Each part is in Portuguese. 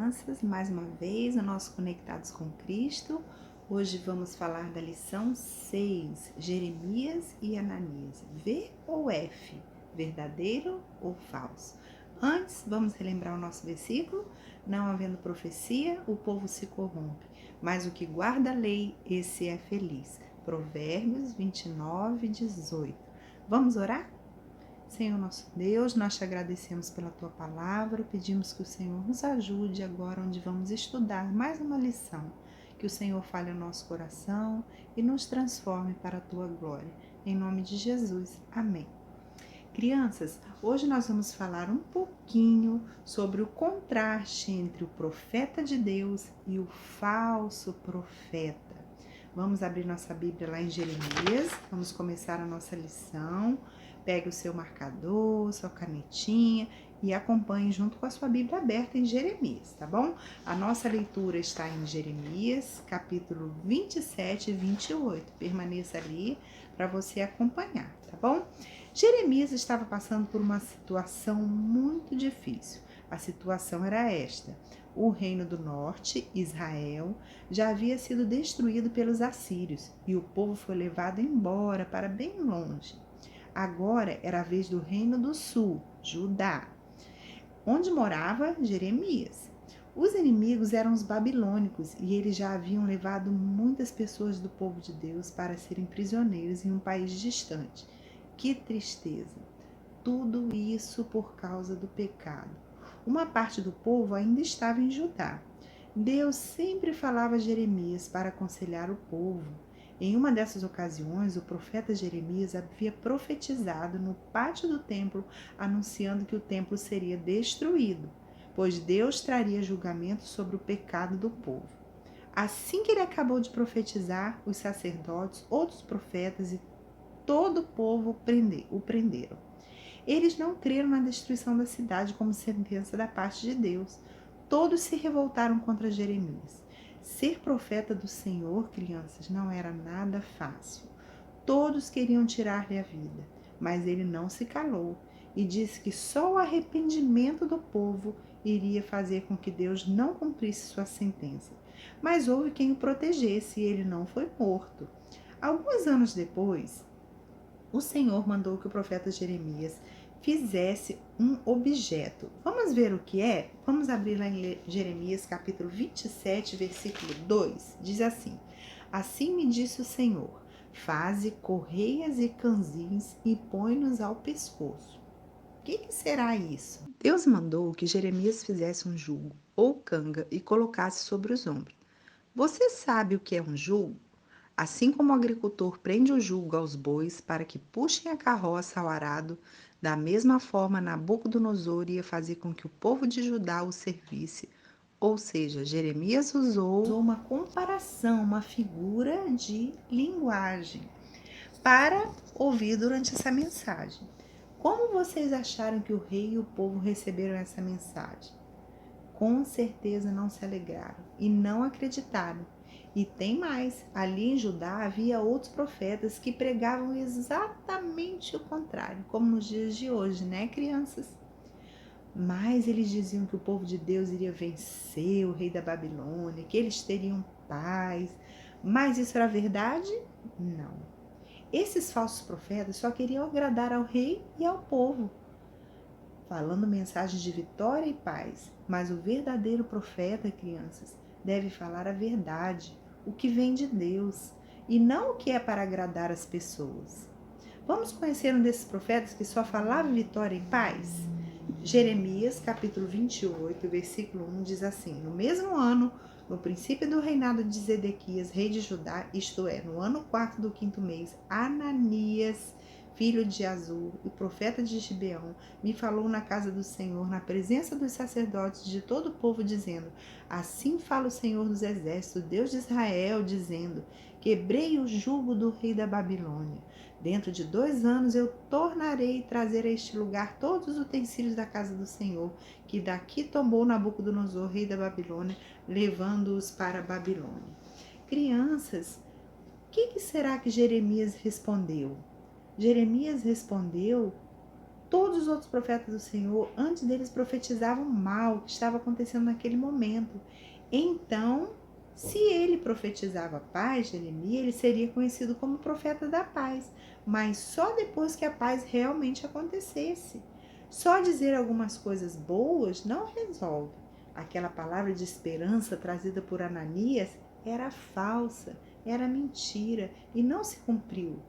crianças, mais uma vez no nosso Conectados com Cristo. Hoje vamos falar da lição 6, Jeremias e Ananias. V ou F? Verdadeiro ou falso? Antes, vamos relembrar o nosso versículo? Não havendo profecia, o povo se corrompe, mas o que guarda a lei, esse é feliz. Provérbios 29, 18. Vamos orar? Senhor nosso Deus, nós te agradecemos pela tua palavra, pedimos que o Senhor nos ajude agora onde vamos estudar mais uma lição, que o Senhor fale ao nosso coração e nos transforme para a tua glória. Em nome de Jesus, amém. Crianças, hoje nós vamos falar um pouquinho sobre o contraste entre o profeta de Deus e o falso profeta. Vamos abrir nossa Bíblia lá em Jeremias, vamos começar a nossa lição. Pegue o seu marcador, sua canetinha e acompanhe junto com a sua Bíblia aberta em Jeremias, tá bom? A nossa leitura está em Jeremias, capítulo 27 e 28. Permaneça ali para você acompanhar, tá bom? Jeremias estava passando por uma situação muito difícil. A situação era esta: o reino do norte, Israel, já havia sido destruído pelos assírios e o povo foi levado embora para bem longe. Agora era a vez do reino do sul, Judá, onde morava Jeremias. Os inimigos eram os babilônicos e eles já haviam levado muitas pessoas do povo de Deus para serem prisioneiros em um país distante. Que tristeza! Tudo isso por causa do pecado. Uma parte do povo ainda estava em Judá. Deus sempre falava a Jeremias para aconselhar o povo. Em uma dessas ocasiões, o profeta Jeremias havia profetizado no pátio do templo, anunciando que o templo seria destruído, pois Deus traria julgamento sobre o pecado do povo. Assim que ele acabou de profetizar, os sacerdotes, outros profetas e todo o povo o prenderam. Eles não creram na destruição da cidade como sentença da parte de Deus. Todos se revoltaram contra Jeremias. Ser profeta do Senhor, crianças, não era nada fácil. Todos queriam tirar-lhe a vida, mas ele não se calou e disse que só o arrependimento do povo iria fazer com que Deus não cumprisse sua sentença. Mas houve quem o protegesse e ele não foi morto. Alguns anos depois, o Senhor mandou que o profeta Jeremias fizesse um objeto. Vamos ver o que é? Vamos abrir lá em Jeremias capítulo 27, versículo 2. Diz assim: Assim me disse o Senhor, faze correias e canzins e põe-nos ao pescoço. O que será isso? Deus mandou que Jeremias fizesse um jugo ou canga e colocasse sobre os ombros. Você sabe o que é um jugo? Assim como o agricultor prende o jugo aos bois para que puxem a carroça ao arado, da mesma forma Nabucodonosor ia fazer com que o povo de Judá o servisse. Ou seja, Jeremias usou uma comparação, uma figura de linguagem para ouvir durante essa mensagem. Como vocês acharam que o rei e o povo receberam essa mensagem? Com certeza não se alegraram e não acreditaram. E tem mais, ali em Judá havia outros profetas que pregavam exatamente o contrário, como nos dias de hoje, né, crianças? Mas eles diziam que o povo de Deus iria vencer o rei da Babilônia, que eles teriam paz. Mas isso era verdade? Não. Esses falsos profetas só queriam agradar ao rei e ao povo, falando mensagens de vitória e paz. Mas o verdadeiro profeta, crianças, deve falar a verdade, o que vem de Deus, e não o que é para agradar as pessoas. Vamos conhecer um desses profetas que só falava vitória e paz? Jeremias, capítulo 28, versículo 1, diz assim: No mesmo ano, no princípio do reinado de Zedequias, rei de Judá, isto é, no ano 4 do 5º mês, Ananias, filho de Azur, o profeta de Gibeão, me falou na casa do Senhor, na presença dos sacerdotes de todo o povo, dizendo: Assim fala o Senhor dos exércitos, Deus de Israel, dizendo: Quebrei o jugo do rei da Babilônia. Dentro de 2 anos eu tornarei trazer a este lugar todos os utensílios da casa do Senhor, que daqui tomou Nabucodonosor, rei da Babilônia, levando-os para a Babilônia. Crianças, o que será que Jeremias respondeu? Jeremias respondeu Todos os outros profetas do Senhor, antes deles, profetizavam mal, o que estava acontecendo naquele momento. Então, se ele profetizava paz, Jeremias, ele seria conhecido como profeta da paz, mas só depois que a paz realmente acontecesse. Só dizer algumas coisas boas não resolve. Aquela palavra de esperança trazida por Ananias era falsa, era mentira e não se cumpriu.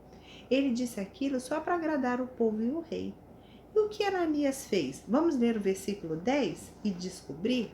Ele disse aquilo só para agradar o povo e o rei. E o que Ananias fez? Vamos ler o versículo 10 e descobrir?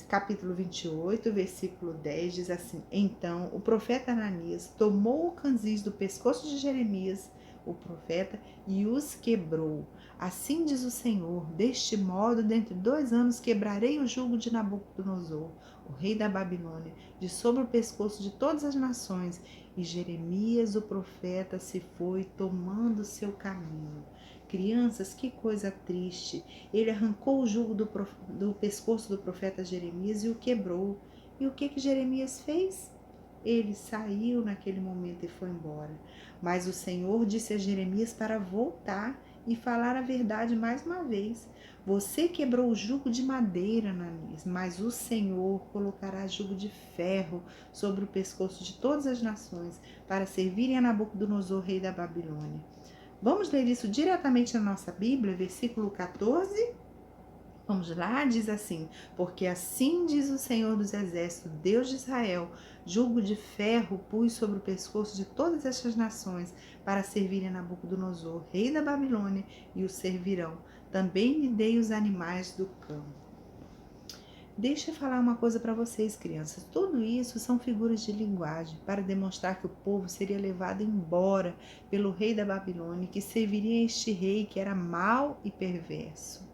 Capítulo 28, versículo 10 diz assim: Então o profeta Ananias tomou o candis do pescoço de Jeremias, o profeta, e os quebrou. Assim diz o Senhor: deste modo, dentro de 2 anos, quebrarei o jugo de Nabucodonosor, o rei da Babilônia, de sobre o pescoço de todas as nações. E Jeremias, o profeta, se foi tomando seu caminho. Crianças, que coisa triste! Ele arrancou o jugo do pescoço do profeta Jeremias e o quebrou. E o que Jeremias fez? Ele saiu naquele momento e foi embora. Mas o Senhor disse a Jeremias para voltar e falar a verdade mais uma vez. Você quebrou o jugo de madeira, Ananias, mas o Senhor colocará jugo de ferro sobre o pescoço de todas as nações para servirem a Nabucodonosor, rei da Babilônia. Vamos ler isso diretamente na nossa Bíblia, versículo 14. Vamos lá, diz assim: porque assim diz o Senhor dos Exércitos, Deus de Israel, jugo de ferro pus sobre o pescoço de todas estas nações para servirem a Nabucodonosor, rei da Babilônia, e o servirão. Também lhe dei os animais do campo. Deixa eu falar uma coisa para vocês, crianças. Tudo isso são figuras de linguagem para demonstrar que o povo seria levado embora pelo rei da Babilônia, que serviria a este rei que era mau e perverso.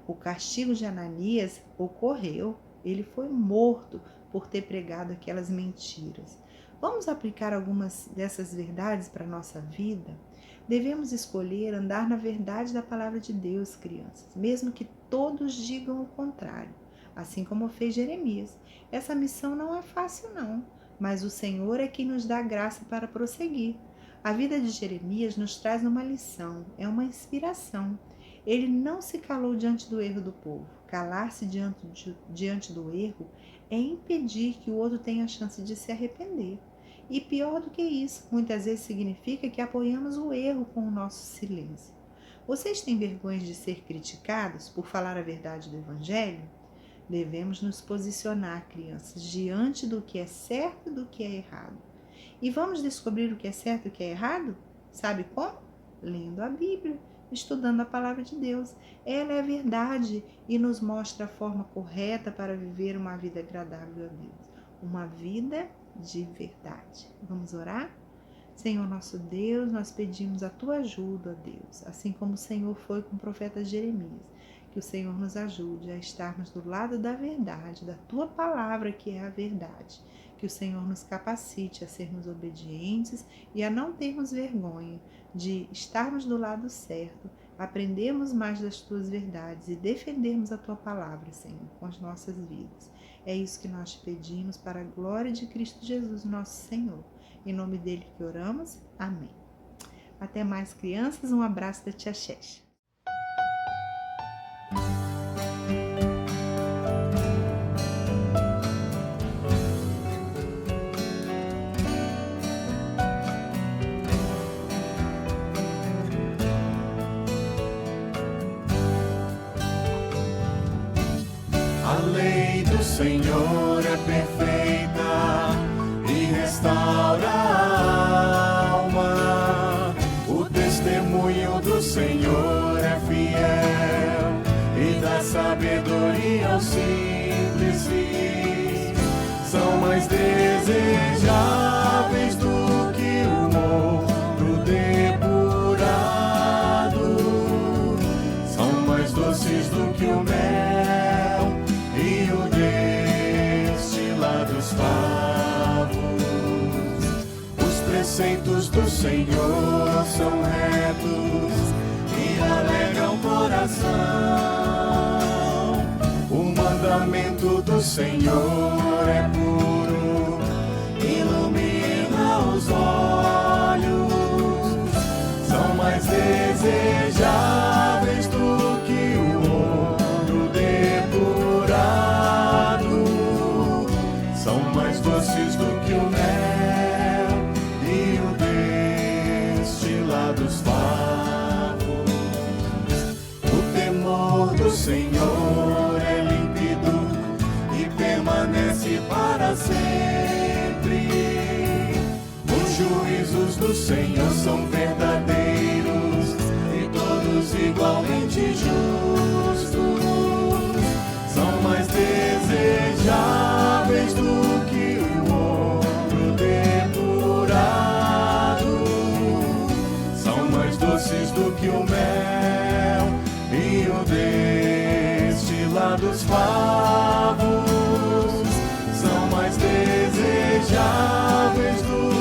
O castigo de Ananias ocorreu. Ele foi morto por ter pregado aquelas mentiras. Vamos aplicar algumas dessas verdades para a nossa vida? Devemos escolher andar na verdade da palavra de Deus, crianças, mesmo que todos digam o contrário. Assim como fez Jeremias. Essa missão não é fácil não, mas o Senhor é quem nos dá graça para prosseguir. A vida de Jeremias nos traz uma lição, é uma inspiração. Ele não se calou diante do erro do povo. Calar-se diante do erro é impedir que o outro tenha a chance de se arrepender. E pior do que isso, muitas vezes significa que apoiamos o erro com o nosso silêncio. Vocês têm vergonha de ser criticados por falar a verdade do Evangelho? Devemos nos posicionar, crianças, diante do que é certo e do que é errado. E vamos descobrir o que é certo e o que é errado? Sabe como? Lendo a Bíblia, estudando a palavra de Deus. Ela é a verdade e nos mostra a forma correta para viver uma vida agradável a Deus. Uma vida de verdade. Vamos orar? Senhor nosso Deus, nós pedimos a Tua ajuda, Deus, assim como o Senhor foi com o profeta Jeremias. Que o Senhor nos ajude a estarmos do lado da verdade, da Tua palavra que é a verdade. Que o Senhor nos capacite a sermos obedientes e a não termos vergonha de estarmos do lado certo, aprendermos mais das Tuas verdades e defendermos a Tua palavra, Senhor, com as nossas vidas. É isso que nós te pedimos para a glória de Cristo Jesus, nosso Senhor. Em nome dele que oramos. Amém. Até mais, crianças. Um abraço da tia Xexa. A lei do Senhor é perfeita e restaura a alma. O testemunho do Senhor é fiel e dá sabedoria aos simples. São mais desejáveis do que o ouro depurado, são mais doces do que o mel e o destilado dos favos. Os preceitos do Senhor são retos e alegram o coração. O mandamento do Senhor é puro, ilumina os olhos. São mais desejáveis Senhor é límpido e permanece para sempre. Os juízos do Senhor são verdadeiros e todos igualmente justos. São mais desejáveis do que o ouro depurado. São mais doces do que o mel e o destilar dos favos. São mais desejáveis do